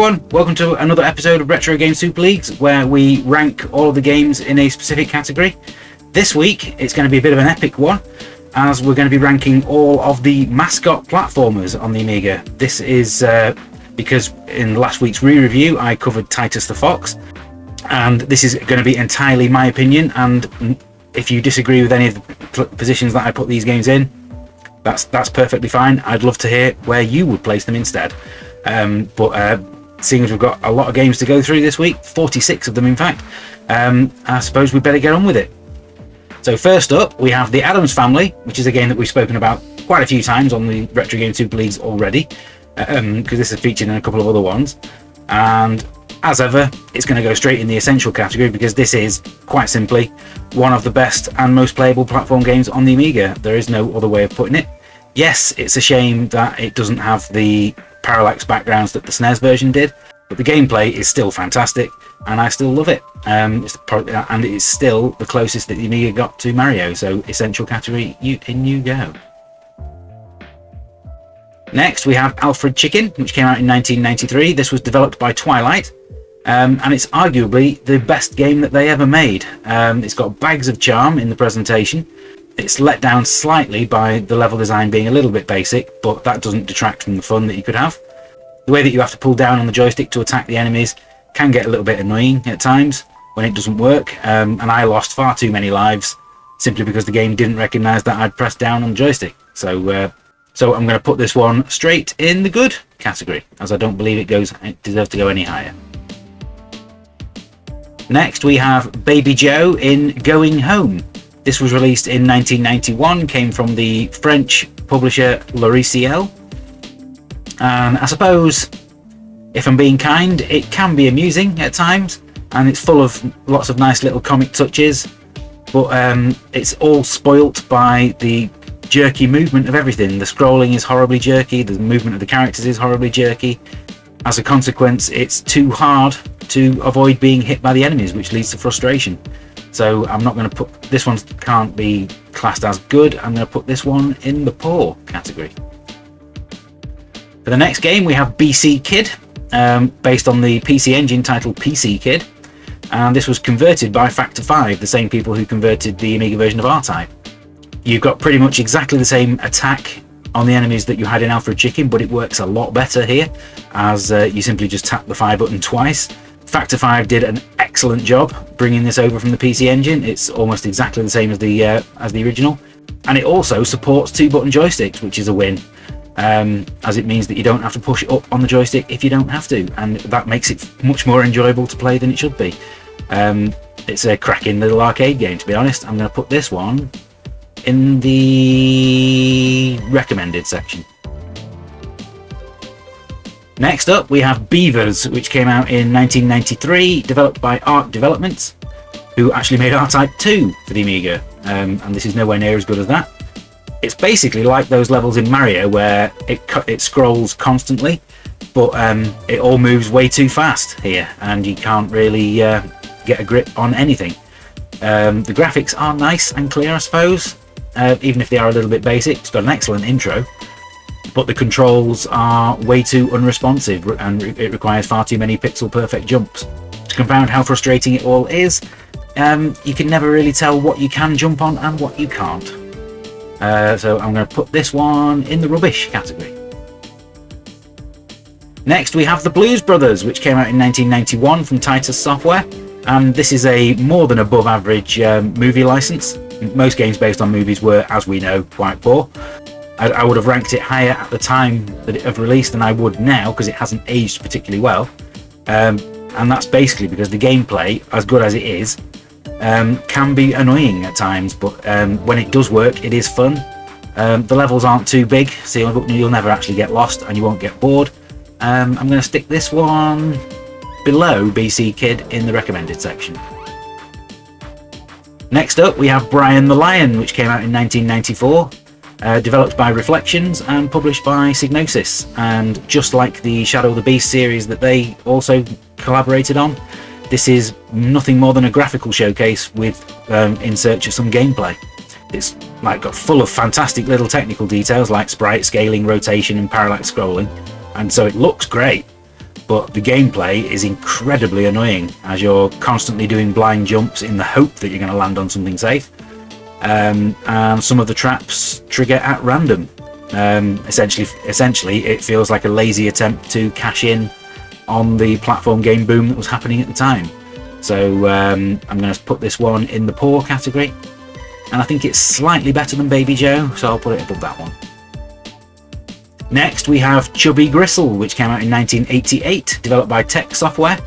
everyone, welcome to another episode of Retro Game Superleagues, where we rank all of the games in a specific category. This week it's going to be a bit of an epic one, as we're going to be ranking all of the Mascot platformers on the Amiga. This is because in last week's re-review I covered Titus the Fox, and this is going to be entirely my opinion, and if you disagree with any of the positions that I put these games in, that's perfectly fine. I'd love to hear where you would place them instead. But seeing as we've got a lot of games to go through this week, 46 of them in fact, I suppose we better get on with it. So first up we have the Addams Family, which is a game that we've spoken about quite a few times on the Retro Game Super Leagues already, because this is featured in a couple of other ones, and as ever it's going to go straight in the essential category, because this is quite simply one of the best and most playable platform games on the Amiga. There is no other way of putting it. Yes, it's a shame that it doesn't have the parallax backgrounds that the SNES version did, but the gameplay is still fantastic and I still love it. And it's still the closest that the Amiga got to Mario, so essential category, in you go. Next we have Alfred Chicken, which came out in 1993. This was developed by Twilight, and it's arguably the best game that they ever made. It's got bags of charm in the presentation. It's let down slightly by the level design being a little bit basic, but that doesn't detract from the fun that you could have. The way that you have to pull down on the joystick to attack the enemies can get a little bit annoying at times when it doesn't work, and I lost far too many lives simply because the game didn't recognise that I'd pressed down on the joystick. So I'm going to put this one straight in the good category, as I don't believe it deserves to go any higher. Next we have Baby Joe in Going Home. This was released in 1991, came from the French publisher Logiciel, and I suppose, if I'm being kind, it can be amusing at times, and it's full of lots of nice little comic touches, but it's all spoilt by the jerky movement of everything. The scrolling is horribly jerky, the movement of the characters is horribly jerky. As a consequence, it's too hard to avoid being hit by the enemies, which leads to frustration. So I'm not going to put this one, can't be classed as good. I'm going to put this one in the poor category. For the next game we have BC Kid, based on the PC Engine titled PC Kid, and this was converted by Factor 5, the same people who converted the Amiga version of R-Type. You've got pretty much exactly the same attack on the enemies that you had in Alfred Chicken, but it works a lot better here, as you simply just tap the fire button twice. Factor 5 did an excellent job bringing this over from the PC Engine. It's almost exactly the same as the original, and it also supports 2-button joysticks, which is a win, as it means that you don't have to push up on the joystick if you don't have to, and that makes it much more enjoyable to play than it should be. It's a cracking little arcade game, to be honest. I'm going to put this one in the recommended section. Next up we have Beavers, which came out in 1993, developed by Arc Developments, who actually made R-Type 2 for the Amiga, and this is nowhere near as good as that. It's basically like those levels in Mario where it scrolls constantly, but it all moves way too fast here, and you can't really get a grip on anything. The graphics are nice and clear, I suppose, even if they are a little bit basic. It's got an excellent intro, but the controls are way too unresponsive, and it requires far too many pixel perfect jumps. To compound how frustrating it all is, you can never really tell what you can jump on and what you can't. So I'm going to put this one in the rubbish category. Next we have the Blues Brothers, which came out in 1991 from Titus Software, and this is a more than above average movie license. Most games based on movies were, as we know, quite poor. I would have ranked it higher at the time that it had released than I would now, because it hasn't aged particularly well, and that's basically because the gameplay, as good as it is, can be annoying at times, but when it does work, it is fun. The levels aren't too big, so you'll never actually get lost and you won't get bored. I'm going to stick this one below BC Kid in the recommended section. Next up we have Brian the Lion, which came out in 1994. Developed by Reflections and published by Psygnosis, and just like the Shadow of the Beast series that they also collaborated on, this is nothing more than a graphical showcase with in search of some gameplay. It's got full of fantastic little technical details like sprite scaling, rotation and parallax scrolling, and so it looks great, but the gameplay is incredibly annoying as you're constantly doing blind jumps in the hope that you're going to land on something safe. And some of the traps trigger at random. Essentially, it feels like a lazy attempt to cash in on the platform game boom that was happening at the time. So I'm going to put this one in the poor category, and I think it's slightly better than Baby Joe, so I'll put it above that one. Next we have Chubby Gristle, which came out in 1988, developed by Tech Software,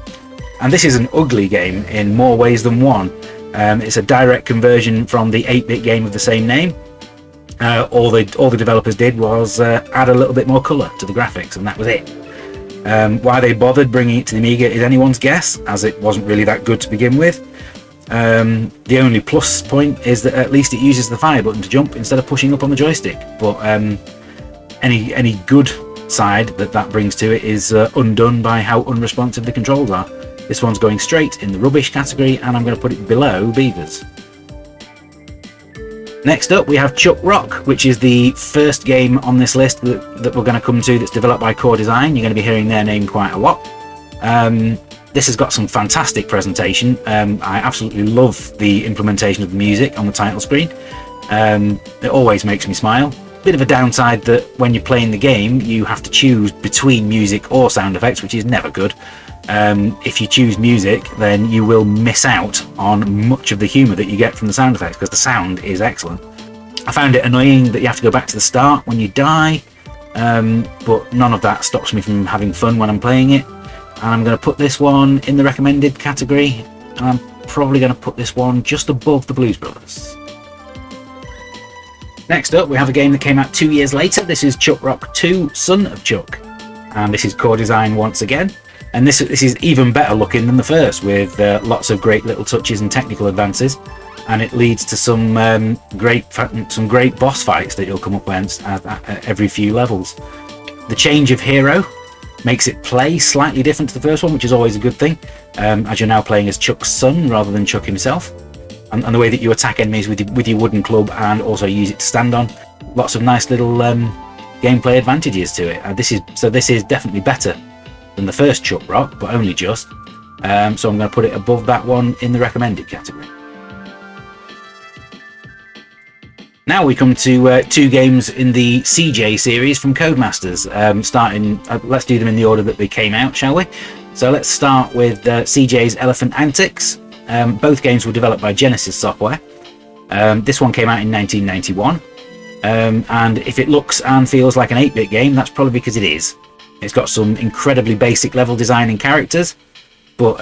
and this is an ugly game in more ways than one. It's a direct conversion from the 8-bit game of the same name. All the developers did was add a little bit more colour to the graphics, and that was it. Why they bothered bringing it to the Amiga is anyone's guess, as it wasn't really that good to begin with. The only plus point is that at least it uses the fire button to jump instead of pushing up on the joystick, but any good side that brings to it is undone by how unresponsive the controls are. This one's going straight in the rubbish category, and I'm going to put it below Beavers. Next up we have Chuck Rock, which is the first game on this list that we're going to come to that's developed by Core Design. You're going to be hearing their name quite a lot. This has got some fantastic presentation. I absolutely love the implementation of the music on the title screen. It always makes me smile. Bit of a downside that when you're playing the game you have to choose between music or sound effects, which is never good. If you choose music, then you will miss out on much of the humour that you get from the sound effects, because the sound is excellent. I found it annoying that you have to go back to the start when you die, but none of that stops me from having fun when I'm playing it. And I'm going to put this one in the recommended category, and I'm probably going to put this one just above the Blues Brothers. Next up we have a game that came out 2 years later. This is Chuck Rock 2 Son of Chuck, and this is Core Design once again. And this is even better looking than the first, with lots of great little touches and technical advances, and it leads to some great boss fights that you'll come up against at every few levels. The change of hero makes it play slightly different to the first one, which is always a good thing, as you're now playing as Chuck's son rather than Chuck himself. And the way that you attack enemies with your wooden club and also use it to stand on, lots of nice little gameplay advantages to it. This is definitely better than the first Chuck Rock, but only just. So I'm going to put it above that one in the recommended category. Now we come to two games in the CJ series from Codemasters. Let's do them in the order that they came out, shall we? So let's start with CJ's Elephant Antics. Both games were developed by Genesis Software. This one came out in 1991. And if it looks and feels like an 8-bit game, that's probably because it is. It's got some incredibly basic level design and characters, but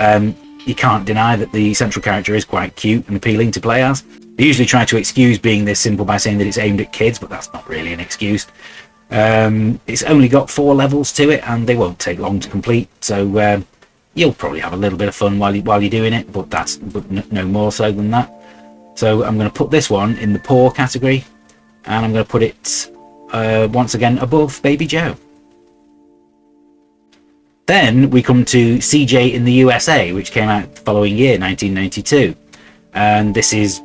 you can't deny that the central character is quite cute and appealing to play as. They usually try to excuse being this simple by saying that it's aimed at kids, but that's not really an excuse. It's only got 4 levels to it, and they won't take long to complete, so you'll probably have a little bit of fun while you're doing it, but no more so than that. So I'm going to put this one in the poor category, and I'm going to put it once again above Baby Joe. Then we come to CJ in the USA, which came out the following year, 1992, and this is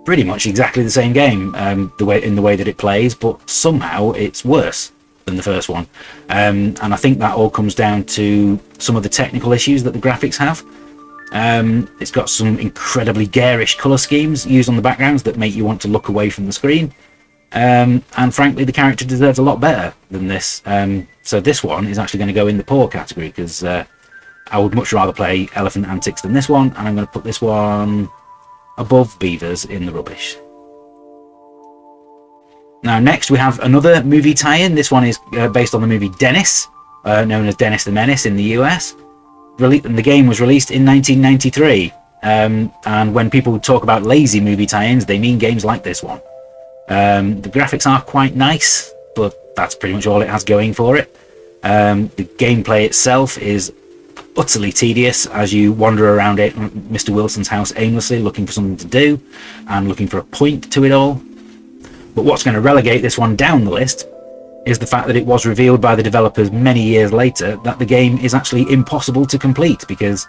pretty much exactly the same game in the way that it plays, but somehow it's worse than the first one, and I think that all comes down to some of the technical issues that the graphics have. It's got some incredibly garish colour schemes used on the backgrounds that make you want to look away from the screen, and frankly the character deserves a lot better than this. So this one is actually going to go in the poor category, because I would much rather play Elephant Antics than this one, and I'm going to put this one above Beavers in the rubbish. Now next we have another movie tie-in. This one is based on the movie Dennis, known as Dennis the Menace in the US. The game was released in 1993, and when people talk about lazy movie tie-ins, they mean games like this one. The graphics are quite nice, but that's pretty much all it has going for it. The gameplay itself is utterly tedious as you wander around Mr. Wilson's house aimlessly, looking for something to do and looking for a point to it all. But what's going to relegate this one down the list is the fact that it was revealed by the developers many years later that the game is actually impossible to complete, because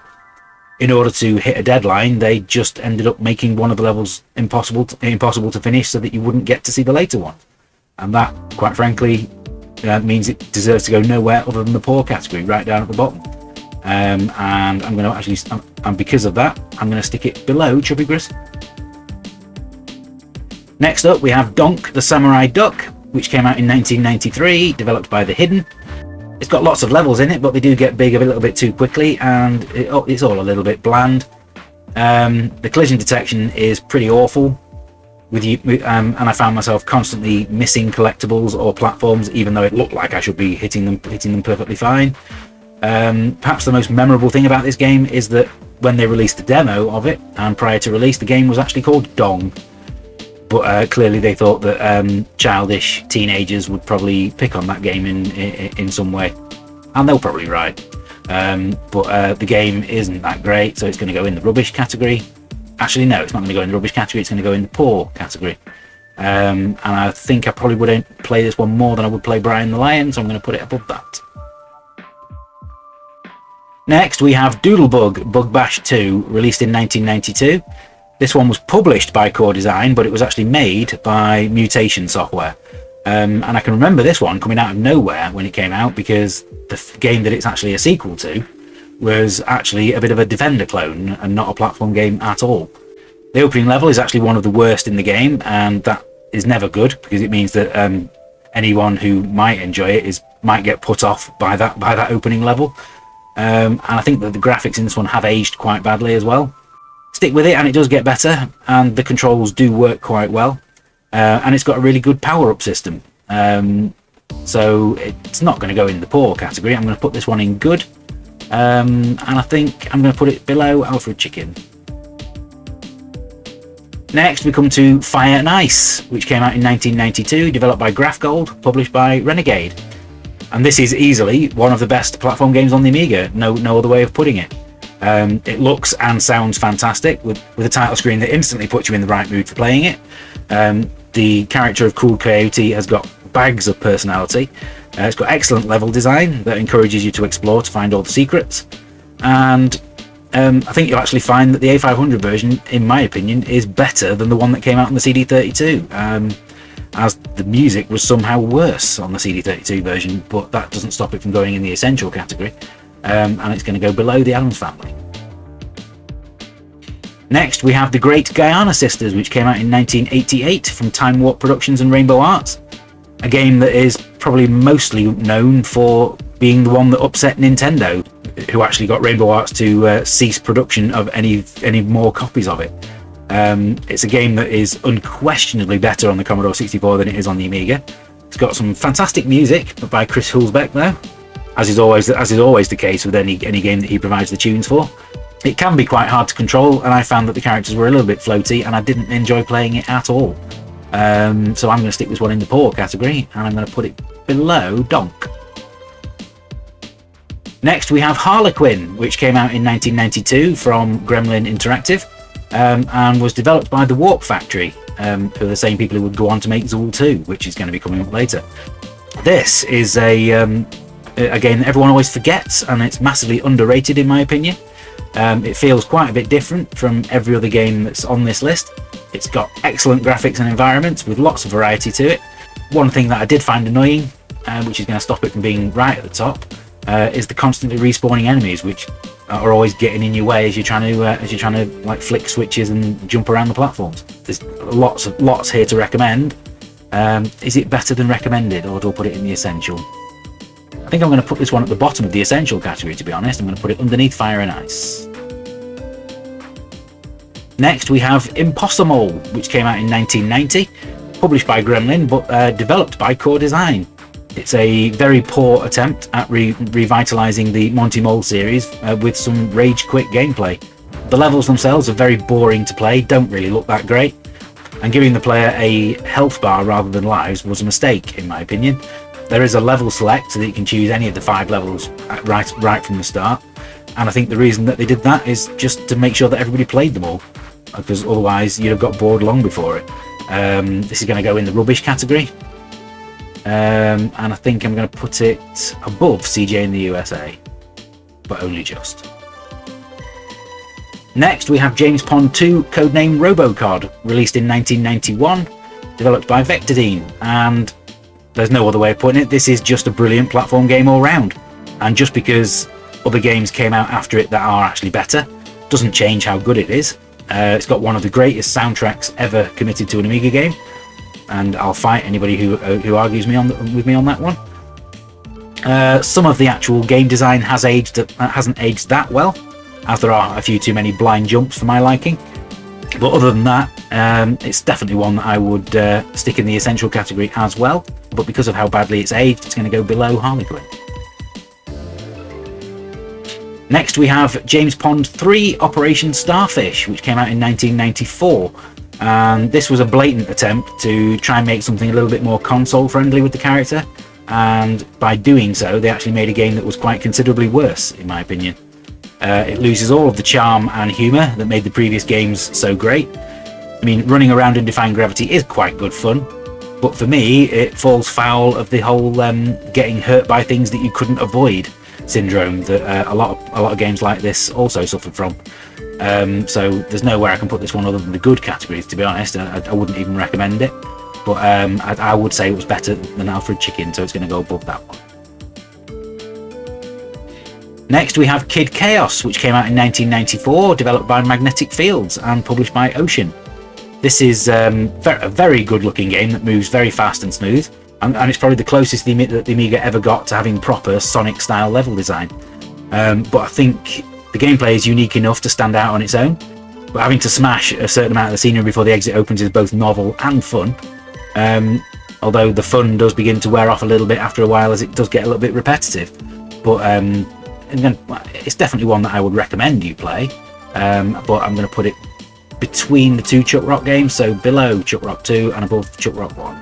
in order to hit a deadline they just ended up making one of the levels impossible to finish so that you wouldn't get to see the later one. And that, quite frankly, means it deserves to go nowhere other than the poor category, right down at the bottom. and I'm going to actually, and because of that, I'm going to stick it below Chubby Gristle. Next up, we have Donk the Samurai Duck, which came out in 1993, developed by The Hidden. It's got lots of levels in it, but they do get big a little bit too quickly, and it's all a little bit bland. The collision detection is pretty awful, and I found myself constantly missing collectibles or platforms, even though it looked like I should be hitting them perfectly fine. Perhaps the most memorable thing about this game is that when they released the demo of it, and prior to release, the game was actually called Donk. But clearly they thought that childish teenagers would probably pick on that game in some way, and they're probably right. But the game isn't that great, so it's going to go in the rubbish category. Actually, no, it's not going to go in the rubbish category, it's going to go in the poor category. And I think I probably wouldn't play this one more than I would play Brian the Lion, so I'm going to put it above that. Next, we have Doodle Bug, Bug Bash 2, released in 1992. This one was published by Core Design, but it was actually made by Mutation Software. And I can remember this one coming out of nowhere when it came out, because the game that it's actually a sequel to was actually a bit of a Defender clone and not a platform game at all. The opening level is actually one of the worst in the game, and that is never good, because it means that anyone who might enjoy it might get put off by that opening level. And I think that the graphics in this one have aged quite badly as well. Stick with it and it does get better, and the controls do work quite well, and it's got a really good power-up system, so it's not going to go in the poor category. I'm going to put this one in good, and I think I'm going to put it below Alfred Chicken. Next we come to Fire and Ice, which came out in 1992, developed by Graphgold, published by Renegade, and this is easily one of the best platform games on the Amiga. No other way of putting it. It looks and sounds fantastic, with a title screen that instantly puts you in the right mood for playing it. The character of Cool Coyote has got bags of personality. It's got excellent level design that encourages you to explore to find all the secrets, and I think you'll actually find that the A500 version, in my opinion, is better than the one that came out on the CD32, as the music was somehow worse on the CD32 version, but that doesn't stop it from going in the essential category. And it's going to go below the Addams Family. Next, we have the Great Giana Sisters, which came out in 1988 from Time Warp Productions and Rainbow Arts. A game that is probably mostly known for being the one that upset Nintendo, who actually got Rainbow Arts to cease production of any more copies of it. It's a game that is unquestionably better on the Commodore 64 than it is on the Amiga. It's got some fantastic music by Chris Hulsbeck, though, as is always the case with any game that he provides the tunes for. It can be quite hard to control, and I found that the characters were a little bit floaty, and I didn't enjoy playing it at all. So I'm going to stick this one in the poor category, and I'm going to put it below Donk. Next we have Harlequin, which came out in 1992 from Gremlin Interactive, and was developed by the Warp Factory, who are the same people who would go on to make Zool 2, which is going to be coming up later. This is a game that everyone always forgets, and it's massively underrated in my opinion. It feels quite a bit different from every other game that's on this list. It's got excellent graphics and environments with lots of variety to it. One thing that I did find annoying, which is going to stop it from being right at the top, is the constantly respawning enemies, which are always getting in your way as you're trying to like flick switches and jump around the platforms. There's lots here to recommend. Is it better than recommended, or do I put it in the essential? I think I'm going to put this one at the bottom of the essential category, to be honest. I'm going to put it underneath Fire and Ice. Next we have Impossamole, which came out in 1990, published by Gremlin, but developed by Core Design. It's a very poor attempt at revitalizing the Monty Mole series with some rage-quit gameplay. The levels themselves are very boring to play, don't really look that great, and giving the player a health bar rather than lives was a mistake, in my opinion. There is a level select so that you can choose any of the 5 levels right from the start, and I think the reason that they did that is just to make sure that everybody played them all, because otherwise you'd have got bored long before it. This is going to go in the rubbish category, and I think I'm going to put it above CJ in the USA, but only just. Next we have James Pond 2 codename Robocod, released in 1991, developed by Vectodine, and there's no other way of putting it, this is just a brilliant platform game all round. And just because other games came out after it that are actually better. Doesn't change how good it is. It's got one of the greatest soundtracks ever committed to an Amiga game, and I'll fight anybody who argues with me on that one. Some of the actual game design hasn't aged that well, as there are a few too many blind jumps for my liking. But other than that, it's definitely one that I would stick in the essential category as well. But because of how badly it's aged, it's going to go below Harlequin. Next we have James Pond 3 Operation Starfish, which came out in 1994. And this was a blatant attempt to try and make something a little bit more console friendly with the character. And by doing so, they actually made a game that was quite considerably worse, in my opinion. It loses all of the charm and humour that made the previous games so great. I mean, running around in Defying Gravity is quite good fun, but for me, it falls foul of the whole getting hurt by things that you couldn't avoid syndrome that a lot of games like this also suffered from. So there's nowhere I can put this one other than the good categories, to be honest. I wouldn't even recommend it, but I would say it was better than Alfred Chicken, so it's going to go above that one. Next we have Kid Chaos, which came out in 1994, developed by Magnetic Fields and published by Ocean. This is a very good looking game that moves very fast and smooth, and it's probably the closest that the Amiga ever got to having proper Sonic style level design. But I think the gameplay is unique enough to stand out on its own, but having to smash a certain amount of the scenery before the exit opens is both novel and fun. Although the fun does begin to wear off a little bit after a while, as it does get a little bit repetitive. But it's definitely one that I would recommend you play, but I'm going to put it between the two Chuck Rock games, so below Chuck Rock 2 and above Chuck Rock 1.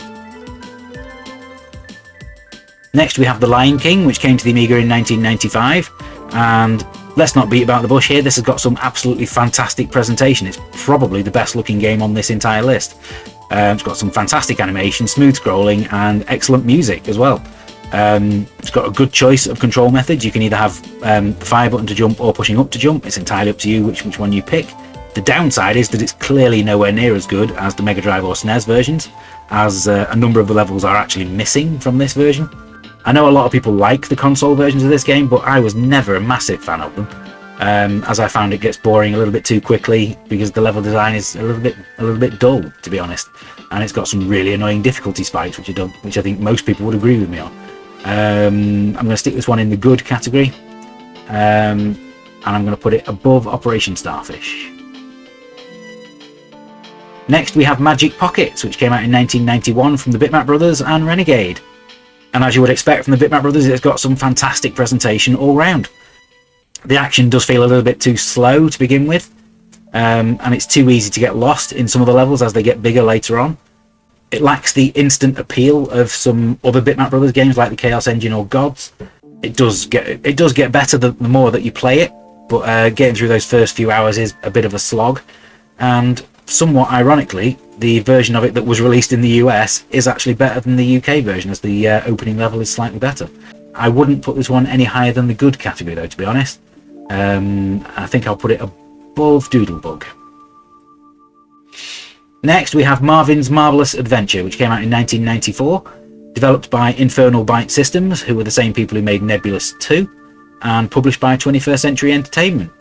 Next we have The Lion King, which came to the Amiga in 1995, and let's not beat about the bush here, this has got some absolutely fantastic presentation. It's probably the best looking game on this entire list. It's got some fantastic animation, smooth scrolling, and excellent music as well. It's got a good choice of control methods. You can either have the fire button to jump or pushing up to jump. It's entirely up to you which one you pick. The downside is that it's clearly nowhere near as good as the Mega Drive or SNES versions, as a number of the levels are actually missing from this version. I know a lot of people like the console versions of this game, but I was never a massive fan of them, as I found it gets boring a little bit too quickly because the level design is a little bit dull, to be honest, and it's got some really annoying difficulty spikes, which I think most people would agree with me on. I'm going to stick this one in the good category, and I'm going to put it above Operation Starfish. Next we have Magic Pockets, which came out in 1991 from the Bitmap Brothers and Renegade. And as you would expect from the Bitmap Brothers, it's got some fantastic presentation all round. The action does feel a little bit too slow to begin with, and it's too easy to get lost in some of the levels as they get bigger later on. It lacks the instant appeal of some other Bitmap Brothers games like the Chaos Engine or Gods. It does get better the more that you play it, but getting through those first few hours is a bit of a slog. And somewhat ironically, the version of it that was released in the US is actually better than the UK version, as the opening level is slightly better. I wouldn't put this one any higher than the good category though, to be honest. I think I'll put it above Doodle Bug. Next we have Marvin's Marvelous Adventure, which came out in 1994, developed by Infernal Byte Systems, who were the same people who made Nebulous 2, and published by 21st Century Entertainment.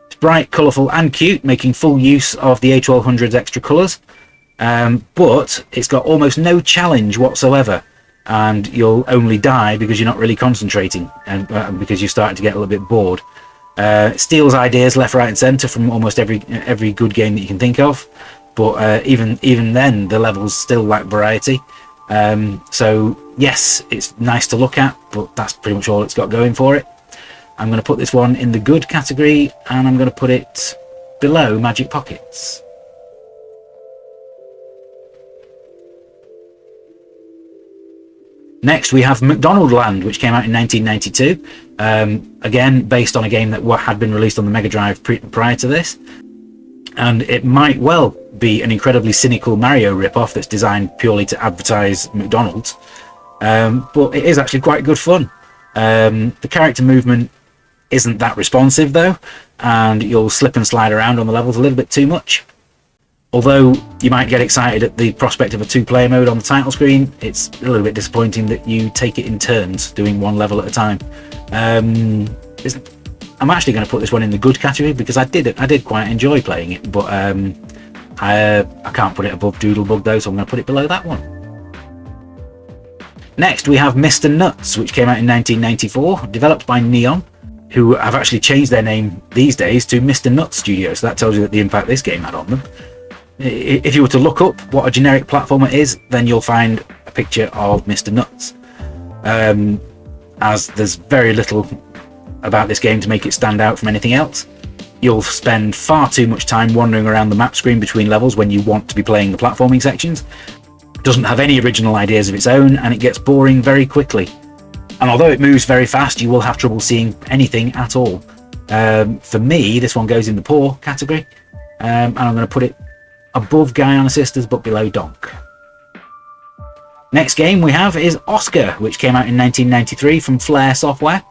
It's bright, colourful and cute, making full use of the A1200's extra colours, but it's got almost no challenge whatsoever, and you'll only die because you're not really concentrating, and because you're starting to get a little bit bored. It steals ideas left, right and centre from almost every good game that you can think of, but even then the levels still lack variety. So yes, it's nice to look at, but that's pretty much all it's got going for it. I'm going to put this one in the good category, and I'm going to put it below Magic Pockets. Next we have McDonald Land, which came out in 1992, again based on a game that had been released on the Mega Drive prior to this, and it might well be an incredibly cynical Mario ripoff that's designed purely to advertise McDonald's, but it is actually quite good fun. The character movement isn't that responsive though, and you'll slip and slide around on the levels a little bit too much. Although you might get excited at the prospect of a two-player mode on the title screen, it's a little bit disappointing that you take it in turns, doing one level at a time. I'm actually going to put this one in the good category because I did quite enjoy playing it, but I can't put it above Doodle Bug though, so I'm going to put it below that one. Next we have Mr. Nutz, which came out in 1994, developed by Neon, who have actually changed their name these days to Mr. Nutz Studio, so that tells you the impact this game had on them. If you were to look up what a generic platformer is, then you'll find a picture of Mr. Nutz, as there's very little about this game to make it stand out from anything else. You'll spend far too much time wandering around the map screen between levels when you want to be playing the platforming sections. It doesn't have any original ideas of its own, and it gets boring very quickly. And although it moves very fast, you will have trouble seeing anything at all. For me, this one goes in the poor category, and I'm going to put it above Giana Sisters but below Donk. Next game we have is Oscar, which came out in 1993 from Flare Software,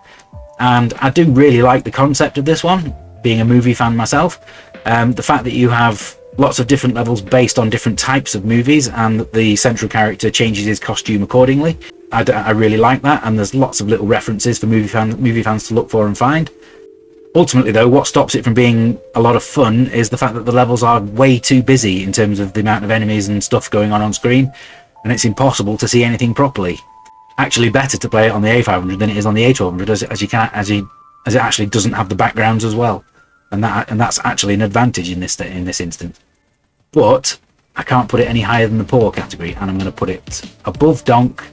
and I do really like the concept of this one, being a movie fan myself. The fact that you have lots of different levels based on different types of movies, and that the central character changes his costume accordingly, I really like that, and there's lots of little references for movie fans to look for and find. Ultimately though, what stops it from being a lot of fun is the fact that the levels are way too busy in terms of the amount of enemies and stuff going on screen, and it's impossible to see anything properly. Actually better to play it on the A500 than it is on the A1200, as it actually doesn't have the backgrounds as well, and that's actually an advantage in this instance. But I can't put it any higher than the poor category, and I'm going to put it above Donk,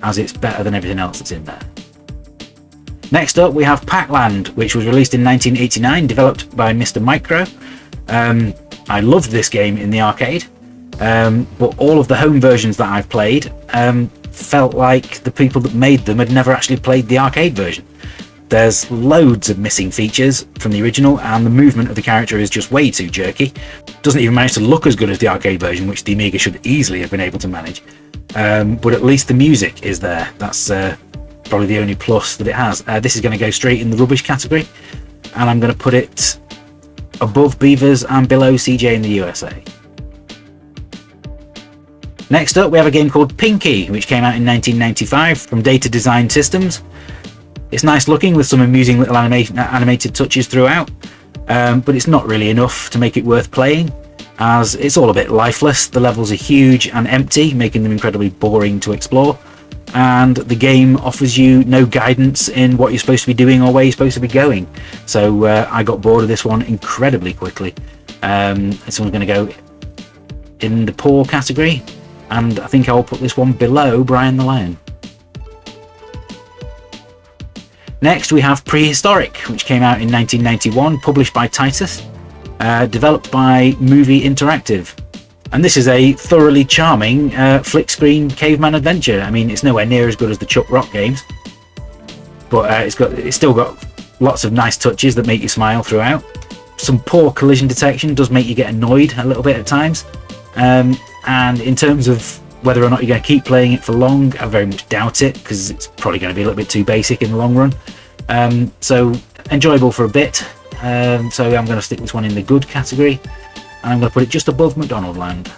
as it's better than everything else that's in there. Next up we have Pac-Land, which was released in 1989, developed by Mr. Micro. I loved this game in the arcade, but all of the home versions that I've played felt like the people that made them had never actually played the arcade version. There's loads of missing features from the original, and the movement of the character is just way too jerky. Doesn't even manage to look as good as the arcade version, which the Amiga should easily have been able to manage. But at least the music is there. That's probably the only plus that it has. This is going to go straight in the rubbish category, and I'm going to put it above Beavers and below CJ in the USA. Next up we have a game called Pinky, which came out in 1995 from Data Design Systems. It's nice looking with some amusing little animated touches throughout, but it's not really enough to make it worth playing, as it's all a bit lifeless. The levels are huge and empty, making them incredibly boring to explore, and the game offers you no guidance in what you're supposed to be doing or where you're supposed to be going. So I got bored of this one incredibly quickly. This one's going to go in the poor category, and I think I'll put this one below Brian the Lion. Next we have Prehistorik, which came out in 1991, published by Titus, developed by Movie Interactive. And this is a thoroughly charming flick screen caveman adventure. I mean, it's nowhere near as good as the Chuck Rock games, but it's still got lots of nice touches that make you smile throughout. Some poor collision detection does make you get annoyed a little bit at times, and in terms of whether or not you're going to keep playing it for long, I very much doubt it, because it's probably going to be a little bit too basic in the long run. So enjoyable for a bit, so I'm going to stick this one in the good category, and I'm going to put it just above McDonald Land.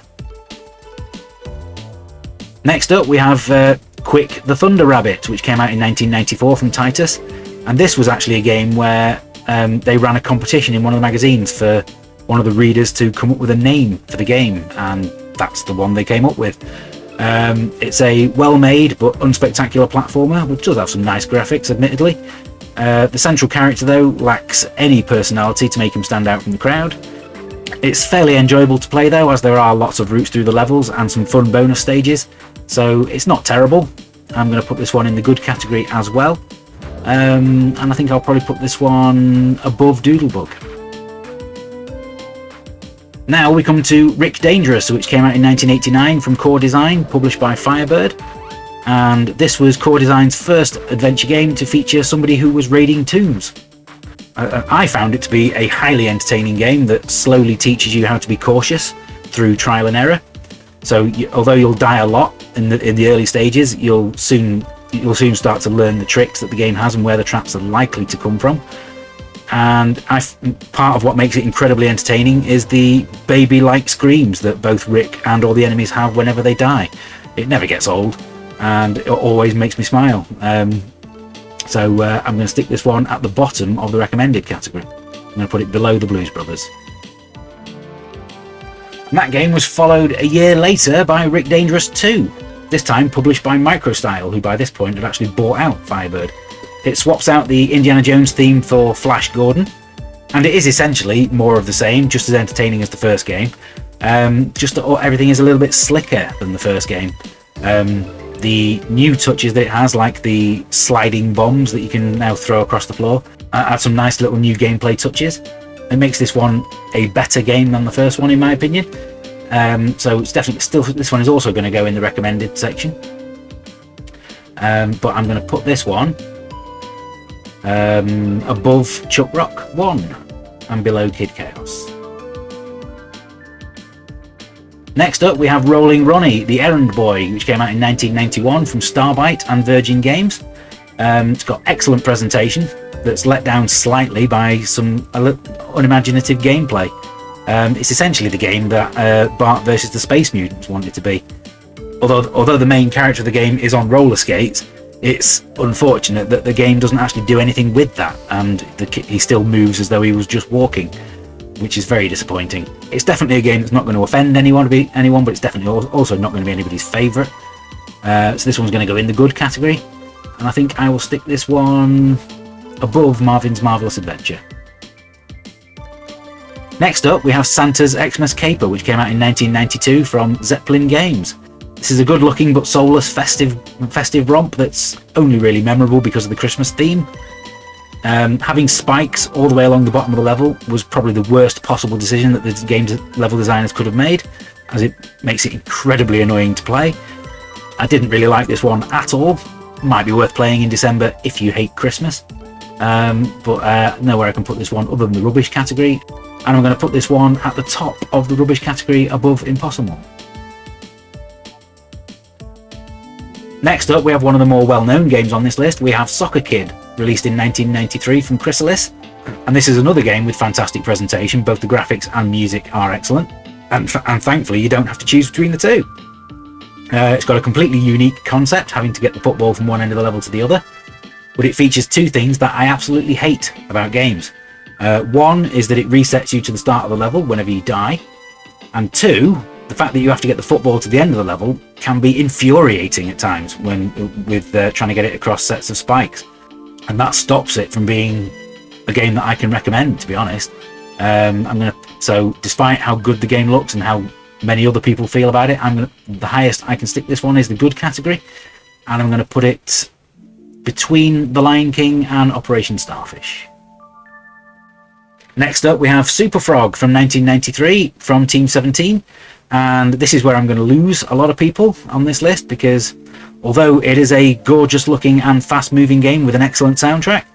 Next up we have Quick the Thunder Rabbit, which came out in 1994 from Titus, and this was actually a game where they ran a competition in one of the magazines for one of the readers to come up with a name for the game, and that's the one they came up with. It's a well-made but unspectacular platformer, which does have some nice graphics, admittedly. The central character though lacks any personality to make him stand out from the crowd. It's fairly enjoyable to play though, as there are lots of routes through the levels and some fun bonus stages, so it's not terrible. I'm going to put this one in the good category as well, and I think I'll probably put this one above Doodle Bug. Now we come to Rick Dangerous, which came out in 1989 from Core Design, published by Firebird, and this was Core Design's first adventure game to feature somebody who was raiding tombs. I found it to be a highly entertaining game that slowly teaches you how to be cautious through trial and error. So although you'll die a lot in the early stages, you'll soon start to learn the tricks that the game has and where the traps are likely to come from. And part of what makes it incredibly entertaining is the baby-like screams that both Rick and all the enemies have whenever they die. It never gets old, and it always makes me smile. So I'm going to stick this one at the bottom of the recommended category. I'm going to put it below the Blues Brothers. And that game was followed a year later by Rick Dangerous 2, this time published by Microstyle, who by this point had actually bought out Firebird. It swaps out the Indiana Jones theme for Flash Gordon, and it is essentially more of the same, just as entertaining as the first game. Just that everything is a little bit slicker than the first game. The new touches that it has, like the sliding bombs that you can now throw across the floor, add some nice little new gameplay touches. It makes this one a better game than the first one, in my opinion. So it's definitely still, this one is also going to go in the recommended section. But I'm going to put this one above Chuck Rock 1 and below Kid Chaos. Next up, we have Rolling Ronnie, the Errand Boy, which came out in 1991 from Starbite and Virgin Games. It's got excellent presentation that's let down slightly by some unimaginative gameplay. It's essentially the game that Bart versus the Space Mutants wanted to be. Although the main character of the game is on roller skates, it's unfortunate that the game doesn't actually do anything with that, and he still moves as though he was just walking, which is very disappointing. It's definitely a game that's not going to offend anyone, but it's definitely also not going to be anybody's favourite. So this one's going to go in the good category, and I think I will stick this one above Marvin's Marvelous Adventure. Next up, we have Santa's Xmas Caper, which came out in 1992 from Zeppelin Games. This is a good-looking but soulless festive romp that's only really memorable because of the Christmas theme. Having spikes all the way along the bottom of the level was probably the worst possible decision that the game's level designers could have made, as it makes it incredibly annoying to play. I didn't really like this one at all. Might be worth playing in December if you hate Christmas. But nowhere I can put this one other than the rubbish category, and I'm going to put this one at the top of the rubbish category above Impossamole. Next up, we have one of the more well-known games on this list. We have Soccer Kid, released in 1993 from Chrysalis, and this is another game with fantastic presentation. Both the graphics and music are excellent, and thankfully you don't have to choose between the two. It's got a completely unique concept, having to get the football from one end of the level to the other, but it features two things that I absolutely hate about games. One is that it resets you to the start of the level whenever you die, and two, the fact that you have to get the football to the end of the level can be infuriating at times with trying to get it across sets of spikes. And that stops it from being a game that I can recommend, to be honest. So despite how good the game looks and how many other people feel about it, the highest I can stick this one is the good category, and I'm going to put it between The Lion King and Operation Starfish. Next up, we have Superfrog from 1993 from Team 17, and this is where I'm going to lose a lot of people on this list, because although it is a gorgeous looking and fast moving game with an excellent soundtrack,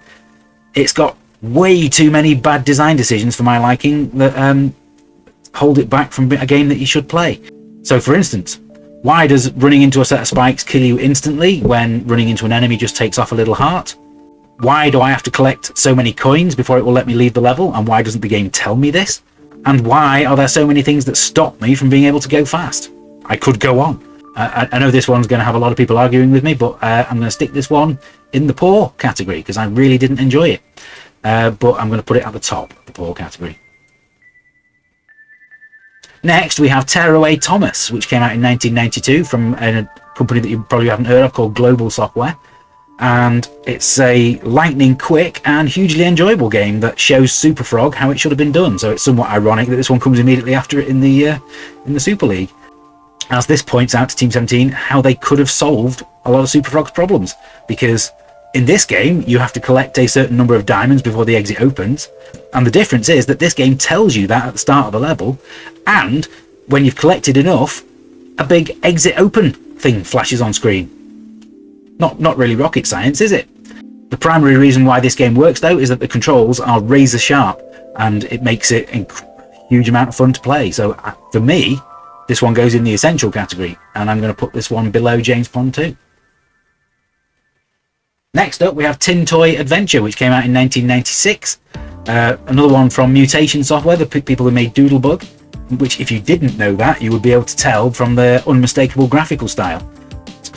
it's got way too many bad design decisions for my liking that hold it back from a game that you should play. So for instance, why does running into a set of spikes kill you instantly when running into an enemy just takes off a little heart? Why do I have to collect so many coins before it will let me leave the level, and why doesn't the game tell me this? And why are there so many things that stop me from being able to go fast? I could go on. I know this one's going to have a lot of people arguing with me, but I'm going to stick this one in the poor category because I really didn't enjoy it. But I'm going to put it at the top of the poor category. Next, we have Tearaway Thomas, which came out in 1992 from a company that you probably haven't heard of called Global Software. And it's a lightning quick and hugely enjoyable game that shows Superfrog how it should have been done. So it's somewhat ironic that this one comes immediately after it in the Super League, as this points out to Team 17 how they could have solved a lot of Superfrog's problems, because in this game you have to collect a certain number of diamonds before the exit opens, and the difference is that this game tells you that at the start of the level, and when you've collected enough, a big exit open thing flashes on screen. Not really rocket science, is it? The primary reason why this game works, though, is that the controls are razor sharp, and it makes it a huge amount of fun to play. So for me, this one goes in the essential category, and I'm going to put this one below James Pond 2. Next up, we have Tin Toy Adventure, which came out in 1996. Another one from Mutation Software, the people who made Doodle Bug, which, if you didn't know that, you would be able to tell from their unmistakable graphical style.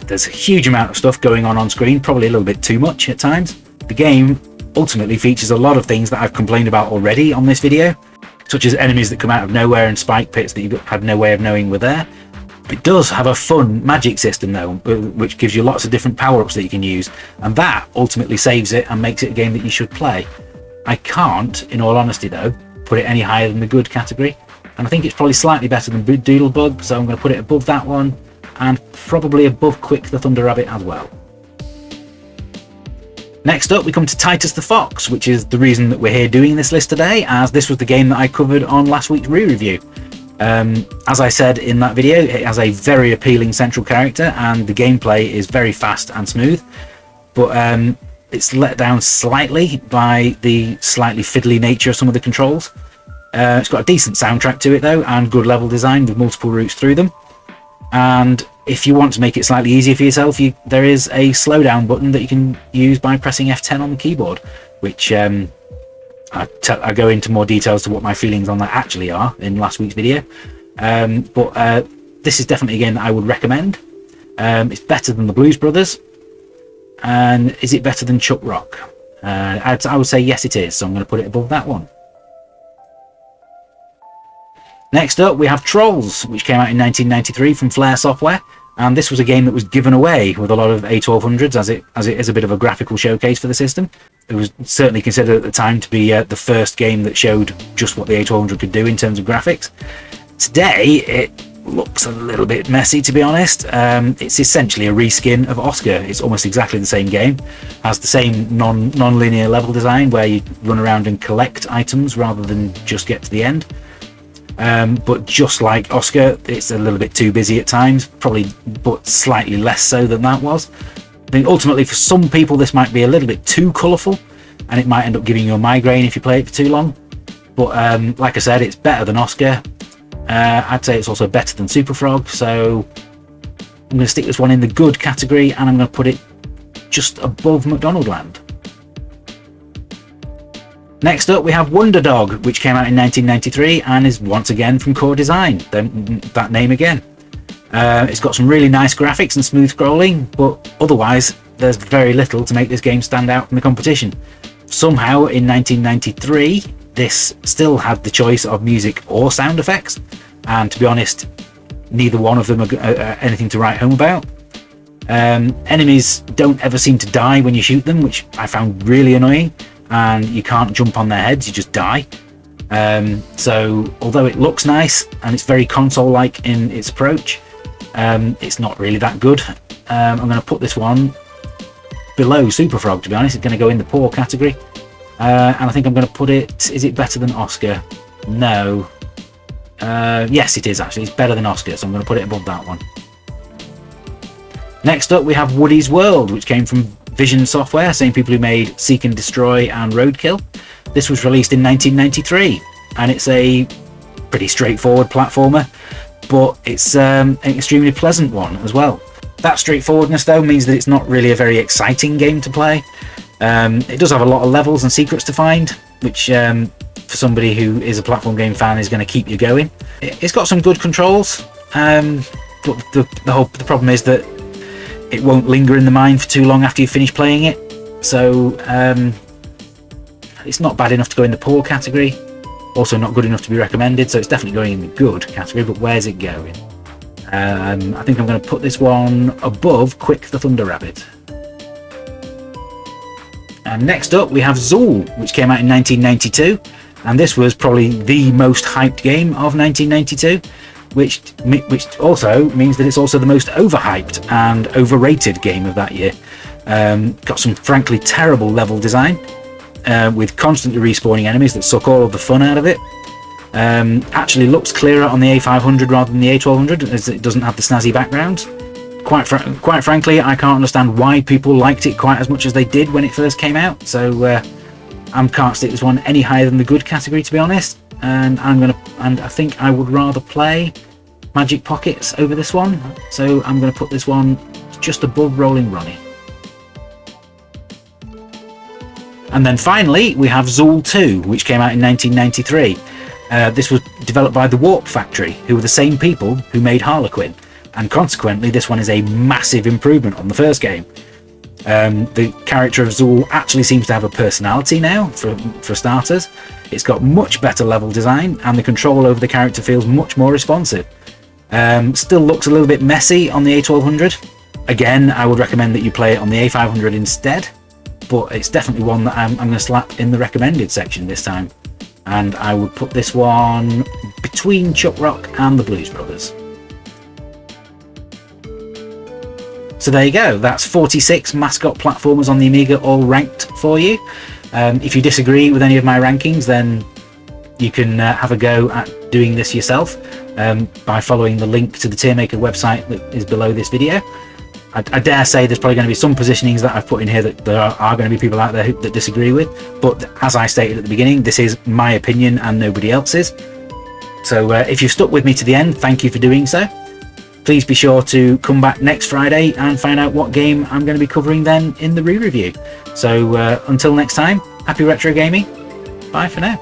There's a huge amount of stuff going on screen, probably a little bit too much at times, The game ultimately features a lot of things that I've complained about already on this video, such as enemies that come out of nowhere and spike pits that you had no way of knowing were there. It does have a fun magic system though, which gives you lots of different power-ups that you can use, and that ultimately saves it and makes it a game that you should play. I can't, in all honesty though, put it any higher than the good category, and I think it's probably slightly better than Doodle Bug, so I'm going to put it above that one, and probably above Quick the Thunder Rabbit as well. Next up we come to Titus the Fox, which is the reason that we're here doing this list today, as this was the game that I covered on last week's re-review. As I said in that video, it has a very appealing central character and the gameplay is very fast and smooth, but it's let down slightly by the slightly fiddly nature of some of the controls. It's got a decent soundtrack to it though, and good level design with multiple routes through them. And if you want to make it slightly easier for yourself, there is a slowdown button that you can use by pressing F10 on the keyboard, which I go into more details to what my feelings on that actually are in last week's video. But this is definitely a game that I would recommend. It's better than the Blues Brothers. And is it better than Chuck Rock? I would say yes it is, so I'm going to put it above that one. Next up we have Trolls, which came out in 1993 from Flare Software, and this was a game that was given away with a lot of A1200s as it is a bit of a graphical showcase for the system. It was certainly considered at the time to be the first game that showed just what the A1200 could do in terms of graphics. Today it looks a little bit messy, to be honest. It's essentially a reskin of Oscar. It's almost exactly the same game, has the same non-linear level design where you run around and collect items rather than just get to the end. But just like Oscar, it's a little bit too busy at times, probably, but slightly less so than that was. I think ultimately for some people this might be a little bit too colourful and it might end up giving you a migraine if you play it for too long. But like I said, it's better than Oscar. I'd say it's also better than Superfrog, so I'm going to stick this one in the good category and I'm going to put it just above McDonald Land. Next up we have Wonder Dog, which came out in 1993 and is once again from Core Design, that name again. It's got some really nice graphics and smooth scrolling, but otherwise there's very little to make this game stand out from the competition. Somehow in 1993 this still had the choice of music or sound effects, and to be honest, neither one of them are anything to write home about. Enemies don't ever seem to die when you shoot them, which I found really annoying, and you can't jump on their heads, you just die. So although it looks nice and it's very console-like in its approach, it's not really that good. I'm going to put this one below Superfrog, to be honest. It's going to go in the poor category. And I think I'm going to put it, is it better than Oscar? No. Yes it is actually, it's better than Oscar, so I'm going to put it above that one. Next up we have Woody's World, which came from Vision Software, same people who made Seek and Destroy and Roadkill. This was released in 1993 and it's a pretty straightforward platformer, but it's an extremely pleasant one as well. That straightforwardness though means that it's not really a very exciting game to play. It does have a lot of levels and secrets to find, which for somebody who is a platform game fan is going to keep you going. It's got some good controls, but the problem is that it won't linger in the mind for too long after you finish playing it. So it's not bad enough to go in the poor category, also not good enough to be recommended, so it's definitely going in the good category, but where's it going? I think I'm going to put this one above Quick the Thunder Rabbit. And next up we have Zool, which came out in 1992, and this was probably the most hyped game of 1992, which also means that it's also the most overhyped and overrated game of that year. Got some frankly terrible level design, with constantly respawning enemies that suck all of the fun out of it. Actually looks clearer on the A500 rather than the A1200, as it doesn't have the snazzy backgrounds. Quite frankly, I can't understand why people liked it quite as much as they did when it first came out, so I can't stick this one any higher than the good category, to be honest. And I think I would rather play Magic Pockets over this one, so I'm going to put this one just above Rolling Ronnie. And then finally we have Zool 2, which came out in 1993. This was developed by the Warp Factory, who were the same people who made Harlequin, and consequently this one is a massive improvement on the first game. The character of Zool actually seems to have a personality now, for starters. It's got much better level design, and the control over the character feels much more responsive. Still looks a little bit messy on the A1200. Again, I would recommend that you play it on the A500 instead, but it's definitely one that I'm going to slap in the recommended section this time. And I would put this one between Chuck Rock and the Blues Brothers. So there you go, that's 46 Mascot platformers on the Amiga, all ranked for you. If you disagree with any of my rankings, then you can have a go at doing this yourself by following the link to the Tiermaker website that is below this video. I dare say there's probably going to be some positionings that I've put in here that there are going to be people out there that disagree with, but as I stated at the beginning, this is my opinion and nobody else's. So if you've stuck with me to the end, thank you for doing so. Please be sure to come back next Friday and find out what game I'm going to be covering then in the re-review. So until next time, happy retro gaming. Bye for now.